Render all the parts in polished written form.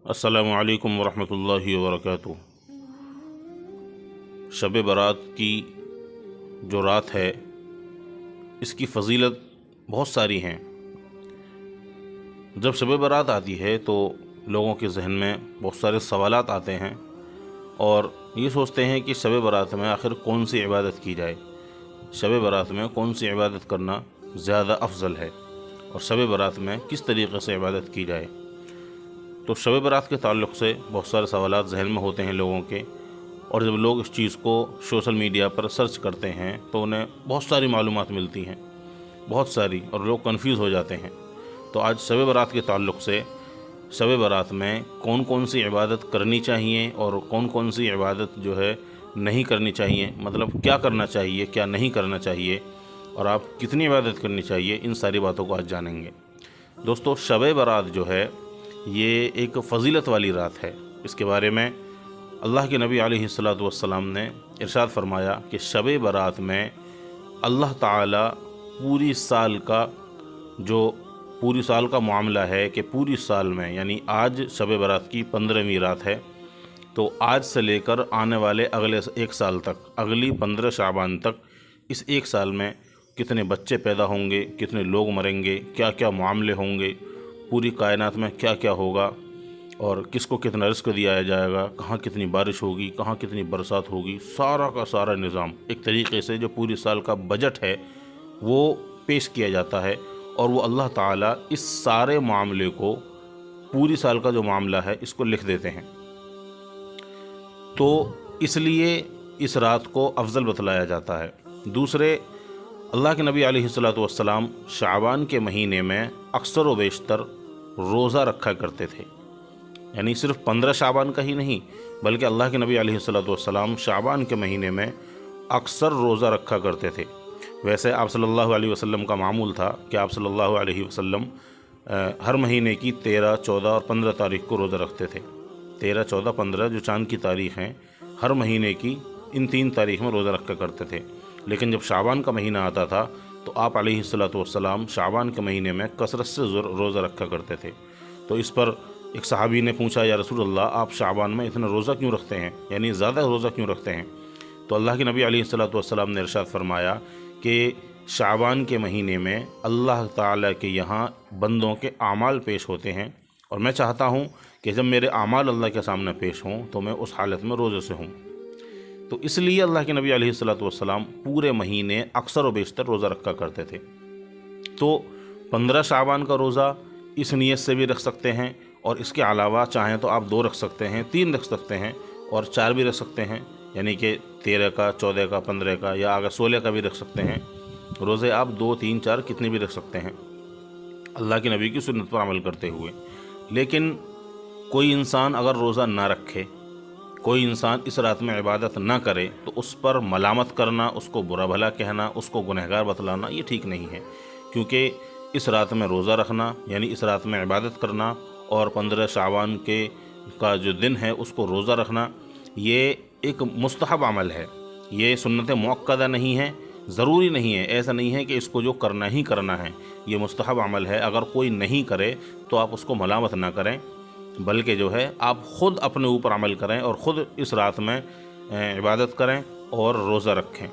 अस्सलामु अलैकुम वरहमतुल्लाहि वबरकातुहू। शब बारात की जो रात है इसकी फ़जीलत बहुत सारी हैं। जब शब बारात आती है तो लोगों के जहन में बहुत सारे सवालात आते हैं और ये सोचते हैं कि शब बारात में आखिर कौन सी इबादत की जाए, शब बारात में कौन सी इबादत करना ज़्यादा अफजल है और शब बारात में किस तरीक़े से इबादत की जाए। तो शब बारात के ताल्लुक़ से बहुत सारे सवालात जहन में होते हैं लोगों के, और जब लोग इस चीज़ को सोशल मीडिया पर सर्च करते हैं तो उन्हें बहुत सारी मालूमात मिलती हैं, बहुत सारी, और लोग कंफ्यूज हो जाते हैं। तो आज शब बारात के ताल्लुक़ से शब बारात में कौन कौन सी इबादत करनी चाहिए और कौन कौन सी इबादत जो है नहीं करनी चाहिए, मतलब क्या करना चाहिए क्या नहीं करना चाहिए और आप कितनी इबादत करनी चाहिए, इन सारी बातों को आज जानेंगे। दोस्तों, शब बारात जो है ये एक फ़जीलत वाली रात है। इसके बारे में अल्लाह के नबी अलैहिस्सलातु वस्सलाम ने इरशाद फरमाया कि शब बारात में अल्लाह ताला पूरी साल का मामला है कि पूरी साल में, यानी आज शब बारात की 15वीं रात है, तो आज से लेकर आने वाले अगले एक साल तक, अगली 15 शाबान तक, इस एक साल में कितने बच्चे पैदा होंगे, कितने लोग मरेंगे, क्या क्या मामले होंगे, पूरी कायनात में क्या क्या होगा और किसको कितना रिस्क दिया जाएगा, कहाँ कितनी बारिश होगी, कहाँ कितनी बरसात होगी, सारा का सारा निज़ाम एक तरीक़े से जो पूरी साल का बजट है वो पेश किया जाता है। और वो अल्लाह ताला इस सारे मामले को, पूरी साल का जो मामला है, इसको लिख देते हैं। तो इसलिए इस रात को अफजल बतलाया जाता है। दूसरे, अल्लाह के नबी अलैहिस्सलातु वस्सलाम शाबान के महीने में अक्सर व बेशतर रोज़ा रखा करते थे, यानी सिर्फ 15 शाबान का ही नहीं, बल्कि अल्लाह के नबी अलैहिस्सलातु वस्सलाम शाबान के महीने में अक्सर रोज़ा रखा करते थे। वैसे आप सल्लल्लाहु अलैहि वसल्लम का मामूल था कि आप सल्लल्लाहु अलैहि वसल्लम हर महीने की 13, 14 और 15 तारीख़ को रोज़ा रखते थे। 13, 14, 15 जो चाँद की तारीख़ हैं, हर महीने की इन 3 तारीख़ में रोज़ा रखा करते थे। लेकिन जब शाबान का महीना आता था तो आप अलैहिस्सलातु वस्सलाम शाबान के महीने में कसरत से रोज़ा रखा करते थे। तो इस पर एक सहाबी ने पूछा, या रसूल अल्लाह, आप शाबान में इतना रोज़ा क्यों रखते हैं, यानी ज़्यादा रोज़ा क्यों रखते हैं? तो अल्लाह के नबी अलैहिस्सलातु वस्सलाम ने इरशाद फरमाया कि शाबान के महीने में अल्लाह ताला के यहाँ बंदों के आमाल पेश होते हैं, और मैं चाहता हूँ कि जब मेरे आमाल अल्लाह के सामने पेश हों तो मैं उस हालत में रोज़े से हूँ। तो इसलिए अल्लाह के नबी अलैहिस्सलातु वस्सलाम पूरे महीने अक्सर व बेशतर रोज़ा रखा करते थे। तो 15 शाबान का रोज़ा इस नीयत से भी रख सकते हैं, और इसके अलावा चाहें तो आप 2 रख सकते हैं, 3 रख सकते हैं और 4 भी रख सकते हैं, यानी कि 13 का, 14 का, 15 का, या अगर 16 का भी रख सकते हैं। रोज़े आप 2, 3, 4 कितने भी रख सकते हैं अल्लाह के नबी की सुन्नत पर अमल करते हुए। लेकिन कोई इंसान अगर रोज़ा ना रखे, कोई इंसान इस रात में इबादत ना करे, तो उस पर मलामत करना, उसको बुरा भला कहना, उसको गुनहगार बतलाना, ये ठीक नहीं है। क्योंकि इस रात में रोज़ा रखना, यानी इस रात में इबादत करना, और 15 शाबान का जो दिन है उसको रोज़ा रखना, ये एक मुस्तहब अमल है, ये सुन्नत मुअक्कदा नहीं है, ज़रूरी नहीं है। ऐसा नहीं है कि इसको जो करना ही करना है, ये मुस्तहब अमल है। अगर कोई नहीं करे तो आप उसको मलामत ना करें, बल्कि जो है आप ख़ुद अपने ऊपर अमल करें और ख़ुद इस रात में इबादत करें और रोज़ा रखें।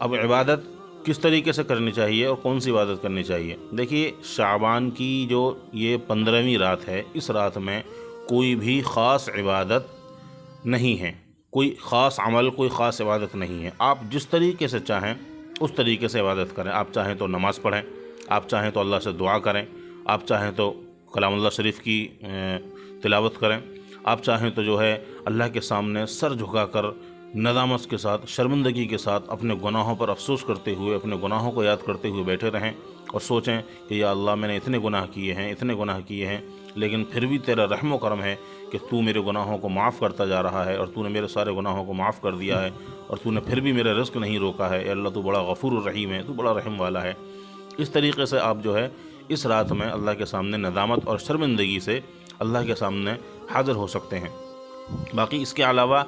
अब इबादत किस तरीके से करनी चाहिए और कौन सी इबादत करनी चाहिए? देखिए, शाबान की जो ये 15वीं रात है, इस रात में कोई भी ख़ास इबादत नहीं है, कोई ख़ास अमल, कोई ख़ास इबादत नहीं है। आप जिस तरीके से चाहें उस तरीके से इबादत करें। आप चाहें तो नमाज़ पढ़ें, आप चाहें तो अल्लाह से दुआ करें, आप चाहें तो कलामुल्लाह शरीफ की तिलावत करें, आप चाहें तो जो है अल्लाह के सामने सर झुकाकर नदामत के साथ, शर्मिंदगी के साथ, अपने गुनाहों पर अफसोस करते हुए, अपने गुनाहों को याद करते हुए बैठे रहें और सोचें कि या अल्लाह, मैंने इतने गुनाह किए हैं, इतने गुनाह किए हैं, लेकिन फिर भी तेरा रहम व करम है कि तू मेरे गुनाहों को माफ़ करता जा रहा है, और तूने मेरे सारे गुनाहों को माफ़ कर दिया है, और तूने फिर भी मेरा रिज़्क़ नहीं रोका है। अल्लाह, तू बड़ा गफ़ूर रहीम है, तू बड़ा रहम वाला है। इस तरीक़े से आप जो है इस रात में अल्लाह के सामने नदामत और शर्मिंदगी से अल्लाह के सामने हाज़िर हो सकते हैं। बाकी इसके अलावा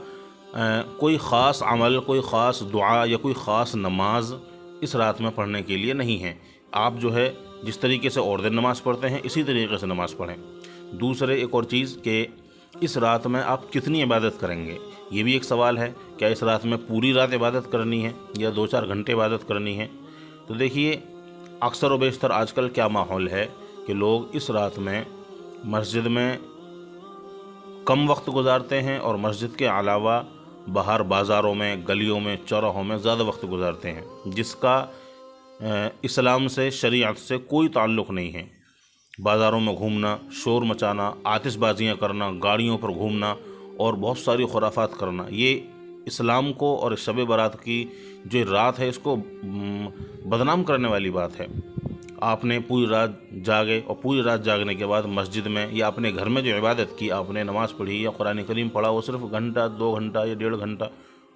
कोई ख़ास अमल, कोई ख़ास दुआ या कोई ख़ास नमाज इस रात में पढ़ने के लिए नहीं है। आप जो है जिस तरीके से और दिन नमाज़ पढ़ते हैं, इसी तरीके से नमाज़ पढ़ें। दूसरे एक और चीज़ कि इस रात में आप कितनी इबादत करेंगे, ये भी एक सवाल है। क्या इस रात में पूरी रात इबादत करनी है या 2-4 घंटे इबादत करनी है? तो देखिए, अक्सर व बेशतर आजकल क्या माहौल है कि लोग इस रात में मस्जिद में कम वक्त गुजारते हैं और मस्जिद के अलावा बाहर बाज़ारों में, गलियों में, चौराहों में ज़्यादा वक्त गुजारते हैं, जिसका इस्लाम से, शरीयत से कोई ताल्लुक़ नहीं है। बाज़ारों में घूमना, शोर मचाना, आतिशबाजियाँ करना, गाड़ियों पर घूमना और बहुत सारी खुराफात करना, ये इस्लाम को और शब बारात की जो रात है इसको बदनाम करने वाली बात है। आपने पूरी रात जागे और पूरी रात जागने के बाद मस्जिद में या अपने घर में जो इबादत की, आपने नमाज़ पढ़ी या कुरान करीम पढ़ा, वो सिर्फ घंटा, 2 घंटा या 1.5 घंटा,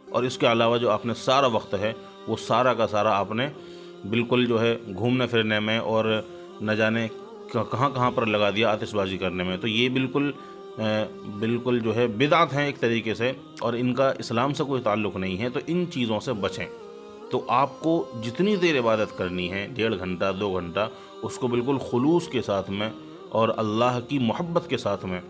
और इसके अलावा जो आपने सारा वक्त है वो सारा का सारा आपने बिल्कुल जो है घूमने फिरने में और न जाने कहाँ कहाँ पर लगा दिया आतिशबाजी करने में। तो ये बिल्कुल जो है बिदअत हैं एक तरीके से, और इनका इस्लाम से कोई ताल्लुक़ नहीं है। तो इन चीज़ों से बचें। तो आपको जितनी देर इबादत करनी है, 1.5 घंटा, 2 घंटा, उसको बिल्कुल खुलूस के साथ में और अल्लाह की मोहब्बत के साथ में,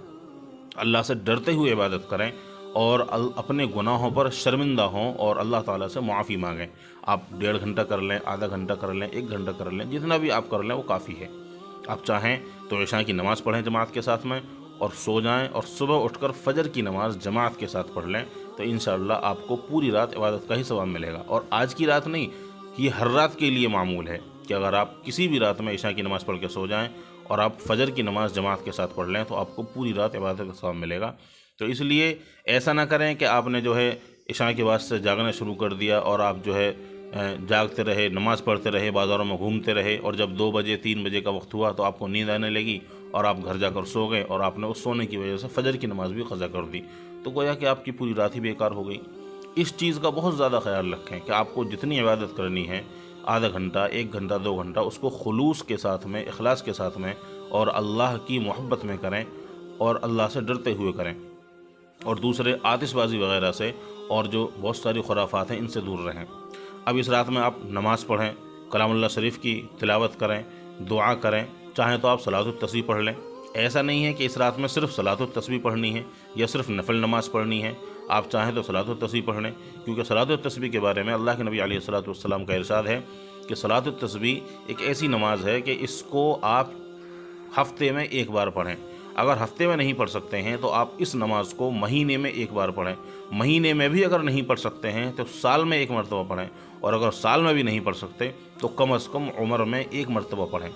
अल्लाह से डरते हुए इबादत करें और अपने गुनाहों पर शर्मिंदा हों और अल्लाह ताला से मुआफ़ी मांगें। आप 1.5 घंटा कर लें, आधा घंटा कर लें, 1 घंटा कर लें, जितना भी आप कर लें वो काफ़ी है। आप चाहें तो इशा की नमाज़ पढ़ें जमात के साथ में और सो जाएं, और सुबह उठकर फजर की नमाज़ जमात के साथ पढ़ लें, तो इंशाअल्लाह आपको पूरी रात इबादत का ही सवाब मिलेगा। और आज की रात नहीं, ये हर रात के लिए मामूल है कि अगर आप किसी भी रात में इशा की नमाज़ पढ़ के सो जाएं और आप फजर की नमाज़ जमात के साथ पढ़ लें तो आपको पूरी रात इबादत का सवाब मिलेगा। तो इसलिए ऐसा ना करें कि आपने जो है इशा के बाद से जागना शुरू कर दिया और आप जो है जागते रहे, नमाज़ पढ़ते रहे, बाज़ारों में घूमते रहे, और जब 2 बजे 3 बजे का वक्त हुआ तो आपको नींद आने लगी और आप घर जाकर सो गए और आपने उस सोने की वजह से फजर की नमाज़ भी क़ज़ा कर दी, तो गोया कि आपकी पूरी रात ही बेकार हो गई। इस चीज़ का बहुत ज़्यादा ख्याल रखें कि आपको जितनी इबादत करनी है, आधा घंटा, 1 घंटा, 2 घंटा, उसको खुलूस के साथ में, इखलास के साथ में और अल्लाह की मोहब्बत में करें और अल्लाह से डरते हुए करें, और दूसरे आतिशबाजी वगैरह से और जो बहुत सारी खुराफात हैं इनसे दूर रहें। अब इस रात में आप नमाज़ पढ़ें, कलामुल्लाह शरीफ की तिलावत करें, दुआ करें, चाहें तो आप सलातुत तस्बीह पढ़ लें। ऐसा नहीं है कि इस रात में सिर्फ सलातुत तस्बीह पढ़नी है या सिर्फ नफल नमाज़ पढ़नी है। आप चाहें तो सलातुत तस्बीह पढ़ लें, क्योंकि सलातुत तस्बीह के बारे में अल्लाह के नबी अलैहिस्सलातु वस्सलाम का इरशाद है कि सलातुत तस्बीह एक ऐसी नमाज है कि इसको आप हफ्ते में 1 बार पढ़ें। अगर हफ्ते में नहीं पढ़ सकते हैं तो आप इस नमाज को महीने में 1 बार पढ़ें। महीने में भी अगर नहीं पढ़ सकते हैं तो साल में 1 मरतबा पढ़ें, और अगर साल में भी नहीं पढ़ सकते तो कम अज़ कम उम्र में 1 मरतबा पढ़ें।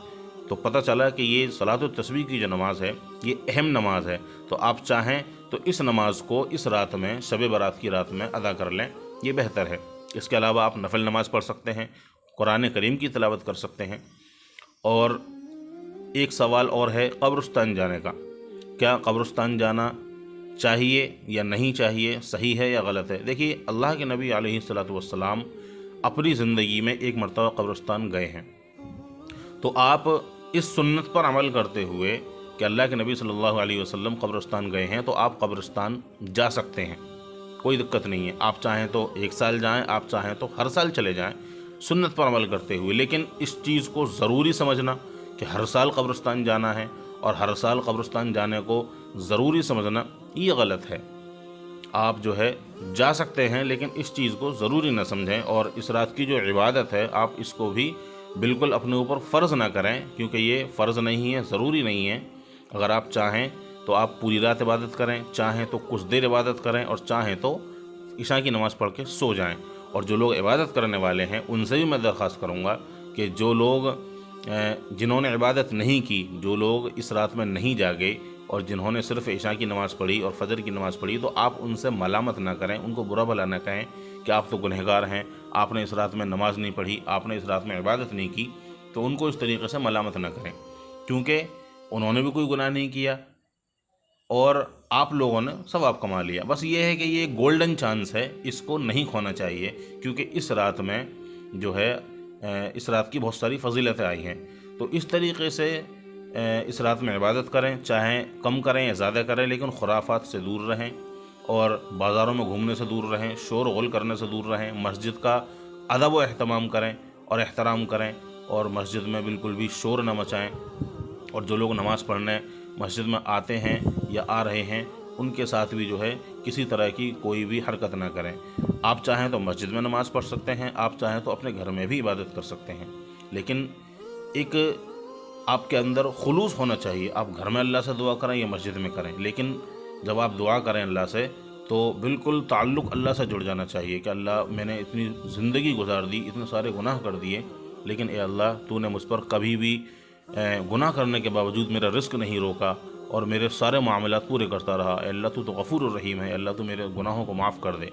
तो पता चला कि ये सलातुत तस्बीह की जो नमाज है ये अहम नमाज है। तो आप चाहें तो इस नमाज को इस रात में, शब बारात की रात में अदा कर लें, ये बेहतर है। इसके अलावा आप नफल नमाज पढ़ सकते हैं, कुरान करीम की तिलावत कर सकते हैं। और एक सवाल और है कब्रिस्तान जाने का। क्या कब्रिस्तान जाना चाहिए या नहीं चाहिए, सही है या गलत है? देखिए, अल्लाह के नबी अलैहिस्सलातु वस्सलाम अपनी ज़िंदगी में 1 मरतबा कब्रिस्तान गए हैं। तो आप इस सुन्नत पर अमल करते हुए कि अल्लाह के नबी सल्लल्लाहु अलैहि वसल्लम कब्रिस्तान गए हैं, तो आप कब्रिस्तान जा सकते हैं, कोई दिक्कत नहीं है। आप चाहें तो 1 साल जाएं, आप चाहें तो हर साल चले जाएं, सुन्नत पर अमल करते हुए। लेकिन इस चीज़ को ज़रूरी समझना कि हर साल कब्रिस्तान जाना है और हर साल कब्रिस्तान जाने को ज़रूरी समझना, ये गलत है। आप जो है जा सकते हैं, लेकिन इस चीज़ को ज़रूरी न समझें। और इस रात की जो इबादत है आप इसको भी बिल्कुल अपने ऊपर फ़र्ज़ ना करें, क्योंकि ये फ़र्ज़ नहीं है, ज़रूरी नहीं है। अगर आप चाहें तो आप पूरी रात इबादत करें, चाहें तो कुछ देर इबादत करें, और चाहें तो इशा की नमाज़ पढ़ के सो जाएं। और जो लोग इबादत करने वाले हैं उनसे भी मैं दरख्वास्त करूँगा कि जो लोग जिन्होंने इबादत नहीं की, जो लोग इस रात में नहीं जागे और जिन्होंने सिर्फ इशा की नमाज़ पढ़ी और फजर की नमाज़ पढ़ी, तो आप उनसे मलामत ना करें, उनको बुरा भला ना कहें कि आप तो गुनहगार हैं, आपने इस रात में नमाज़ नहीं पढ़ी, आपने इस रात में इबादत नहीं की। तो उनको इस तरीके से मलामत ना करें, क्योंकि उन्होंने भी कोई गुनाह नहीं किया और आप लोगों ने सवाब कमा लिया। बस ये है कि ये गोल्डन चांस है, इसको नहीं खोना चाहिए, क्योंकि इस रात में जो है इस रात की बहुत सारी फजीलतें आई हैं। तो इस तरीके से इस रात में इबादत करें, चाहे कम करें या ज़्यादा करें, लेकिन खुराफात से दूर रहें और बाज़ारों में घूमने से दूर रहें, शोर गुल करने से दूर रहें, मस्जिद का अदब व एहतमाम करें और एहतराम करें, और मस्जिद में बिल्कुल भी शोर न मचाएं। और जो लोग नमाज़ पढ़ने مسجد میں آتے ہیں یا آ رہے ہیں ان کے ساتھ بھی جو ہے کسی طرح کی کوئی بھی حرکت نہ کریں۔ آپ چاہیں تو مسجد میں نماز پڑھ سکتے ہیں، آپ چاہیں تو اپنے گھر میں بھی عبادت کر سکتے ہیں، لیکن ایک آپ کے اندر خلوص ہونا چاہیے۔ آپ گھر میں اللہ سے دعا کریں یا مسجد میں کریں، لیکن جب آپ دعا کریں اللہ سے تو بالکل تعلق اللہ سے جڑ جانا چاہیے کہ اللہ میں نے اتنی زندگی گزار دی، اتنے سارے گناہ کر دیے، لیکن اے اللہ تو نے مجھ پر کبھی بھی گناہ کرنے کے باوجود میرا رزق نہیں روکا اور میرے سارے معاملات پورے کرتا رہا۔ اے اللہ تو غفور الرحیم ہے، اللہ تو میرے گناہوں کو معاف کر دے۔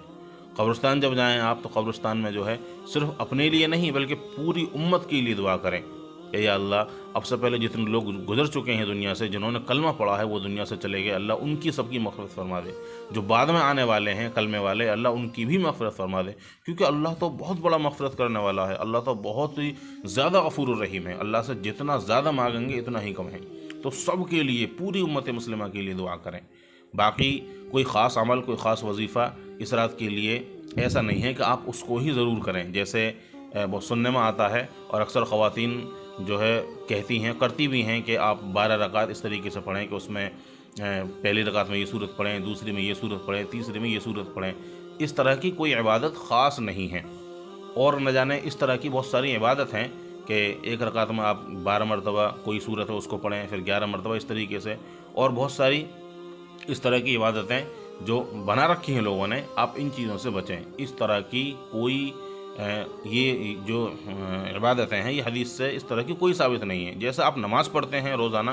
قبرستان جب جائیں آپ تو قبرستان میں جو ہے صرف اپنے لیے نہیں بلکہ پوری امت کے لیے دعا کریں کہ یا اللہ اب سے پہلے جتنے لوگ گزر چکے ہیں دنیا سے، جنہوں نے کلمہ پڑھا ہے وہ دنیا سے چلے گئے، اللہ ان کی سب کی مغفرت فرما دے۔ جو بعد میں آنے والے ہیں کلمے والے، اللہ ان کی بھی مغفرت فرما دے، کیونکہ اللہ تو بہت بڑا مغفرت کرنے والا ہے، اللہ تو بہت ہی زیادہ غفور الرحیم ہے۔ اللہ سے جتنا زیادہ مانگیں گے اتنا ہی کم ہے۔ تو سب کے لیے، پوری امت مسلمہ کے لیے دعا کریں۔ باقی کوئی خاص عمل، کوئی خاص وظیفہ اس رات کے لیے ایسا نہیں ہے کہ آپ اس کو ہی ضرور کریں، جیسے بہت سننے میں آتا ہے اور اکثر خواتین جو ہے کہتی ہیں، کرتی بھی ہیں کہ آپ 12 رکعت اس طریقے سے پڑھیں کہ اس میں پہلی رکعت میں یہ صورت پڑھیں، دوسری میں یہ صورت پڑھیں، تیسری میں یہ صورت پڑھیں۔ اس طرح کی کوئی عبادت خاص نہیں ہے، اور نہ جانے اس طرح کی بہت ساری عبادت ہیں کہ ایک رکعت میں آپ 12 مرتبہ کوئی صورت ہے اس کو پڑھیں، پھر 11 مرتبہ اس طریقے سے، اور بہت ساری اس طرح کی عبادتیں جو بنا رکھی ہیں لوگوں نے۔ آپ ان چیزوں سے بچیں۔ اس طرح کی کوئی یہ جو عبادتیں ہیں یہ حدیث سے اس طرح کی کوئی ثابت نہیں ہے۔ جیسا آپ نماز پڑھتے ہیں روزانہ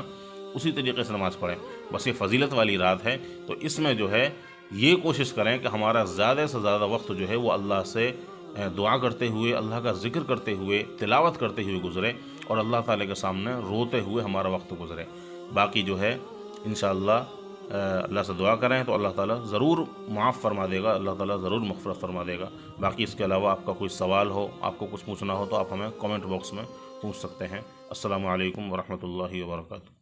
اسی طریقے سے نماز پڑھیں، بس یہ فضیلت والی رات ہے تو اس میں جو ہے یہ کوشش کریں کہ ہمارا زیادہ سے زیادہ وقت جو ہے وہ اللہ سے دعا کرتے ہوئے، اللہ کا ذکر کرتے ہوئے، تلاوت کرتے ہوئے گزرے، اور اللہ تعالیٰ کے سامنے روتے ہوئے ہمارا وقت گزرے۔ باقی جو ہے انشاءاللہ اللہ سے دعا کریں تو اللہ تعالیٰ ضرور معاف فرما دے گا، اللہ تعالیٰ ضرور مغفرت فرما دے گا۔ باقی اس کے علاوہ آپ کا کوئی سوال ہو، آپ کو کچھ پوچھنا ہو تو آپ ہمیں کامنٹ باکس میں پوچھ سکتے ہیں۔ السلام علیکم ورحمۃ اللہ وبرکاتہ۔